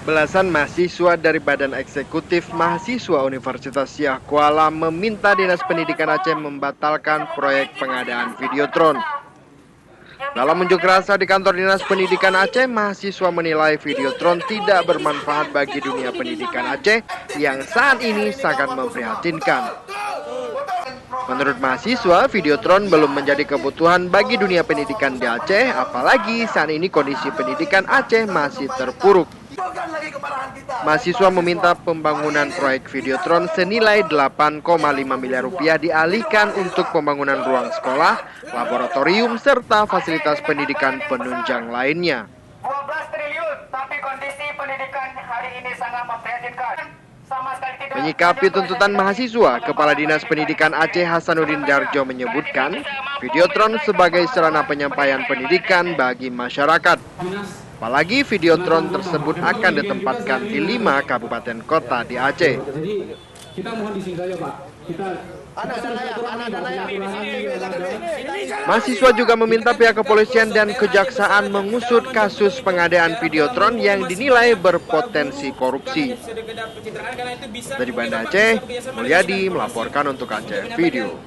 Belasan mahasiswa dari Badan Eksekutif Mahasiswa Universitas Siak Kuala meminta Dinas Pendidikan Aceh membatalkan proyek pengadaan Videotron. Dalam unjuk rasa di kantor Dinas Pendidikan Aceh, mahasiswa menilai Videotron tidak bermanfaat bagi dunia pendidikan Aceh yang saat ini sangat memprihatinkan. Menurut mahasiswa, Videotron belum menjadi kebutuhan bagi dunia pendidikan di Aceh, apalagi saat ini kondisi pendidikan Aceh masih terpuruk. Mahasiswa meminta pembangunan proyek Videotron senilai 8,5 miliar rupiah dialihkan untuk pembangunan ruang sekolah, laboratorium, serta fasilitas pendidikan penunjang lainnya. 12 triliun, tapi kondisi pendidikan hari ini sangat memprihatinkan. Menyikapi tuntutan mahasiswa, Kepala Dinas Pendidikan Aceh Hasanuddin Darjo menyebutkan Videotron sebagai sarana penyampaian pendidikan bagi masyarakat. Apalagi Videotron tersebut akan ditempatkan di 5 kabupaten kota di Aceh. Jadi kita mohon di sini saja, Pak. Mahasiswa juga meminta pihak kepolisian dan kejaksaan mengusut kasus pengadaan Videotron yang dinilai berpotensi korupsi. Dari Banda Aceh, Mulyadi melaporkan untuk Aceh Video.